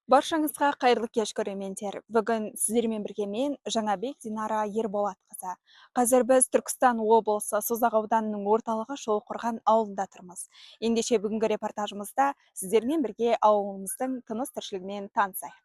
Баршаңызға қайырлы кеш көрермендер. Бүгін сіздермен бірге мен Жаңабек Динара Ерболатқызы. Қазір біз Түркістан облысы Созақ ауданының орталығы Шолқырған ауылында тұрмыз. Ендеше бүгінгі репортажымызда сіздермен бірге ауылымыздың тыныс тіршілігімен танысайық.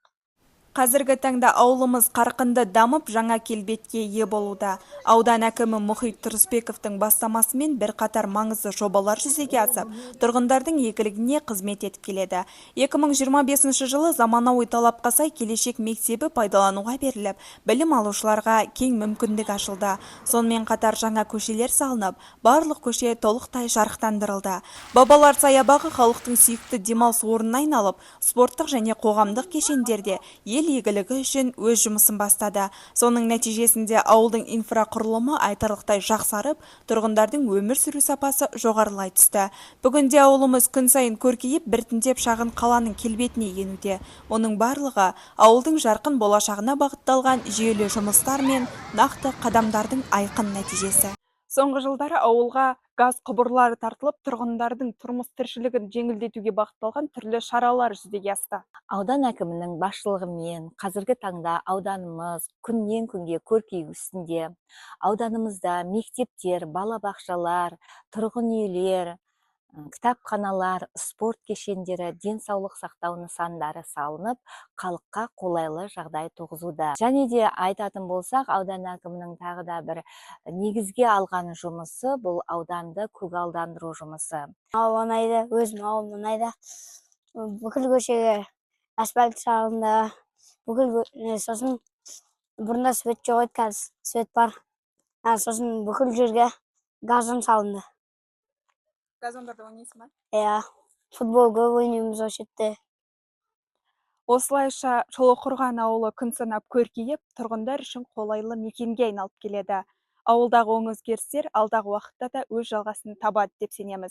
Қазіргі таңда ауылымыз қарқынды дамып, жаңа келбетке ие болуда. Аудан әкімі Мұхит Тұрысбековтың бастамасымен бірқатар маңызды жобалар жүзеге асып, тұрғындардың игілігіне қызмет етіп келеді. 2025 жылы заманауи талапқа сай келешек мектебі пайдалануға беріліп, білім алушыларға кең мүмкіндік ашылды. Сонымен қатар жаңа көшелер салынып, барлық көше толықтай жарықтандырылды. Бабалар саябағы халықтың сүйікті демалыс орнына айналып, спорттық және қоғамдық кешендерде ел игілігі үшін өз жұмысын бастады. Соның нәтижесінде ауылдың инфрақұрылымы айтарлықтай жақсарып, тұрғындардың өмір сүру сапасы жоғарылай түсті. Бүгінде ауылымыз күн сайын көркейіп, біртіндеп шағын қаланың келбетіне енуде. Оның барлығы ауылдың жарқын болашағына бағытталған жүйелі жұмыстар мен нақты қадамдардың айқын нәтижесі. Соңғы жылдары ауылға газ құбырлары тартылып, тұрғындардың тұрмыс тіршілігін жеңілдетуге бағытталған түрлі шаралар жүзеге асты. Аудан әкімінің басшылығымен қазіргі таңда ауданымыз күннен күнге көркею үстінде. Ауданымызда мектептер, балабақшалар, тұрғын үйлер, кітапханалар, спорт кешендері, денсаулық сақтау нысандары салынып, халыққа қолайлы жағдай туғызуда. Және де айтатын болсақ, аудан әкімінің тағы да бір негізге алған жұмысы бұл ауданды көгалдандыру жұмысы. Ауыл ұнайды, өзім ауылым ұнайды. Бүкіл көшеге асфальт салынды. Сосын бұрында свет жоқ еді, қазір свет бар. Сосын бүкіл жерге газон салынды. Газондарда ойнайсың ба? Иә, футбол көп ойнаймыз осы жерде. Осылайша Шолқырған ауылы күн санап көркейіп, тұрғындар үшін қолайлы мекенге айналып келеді. Ауылдағы оң өзгерістер алдағы уақытта да өз жалғасын табады деп сенеміз.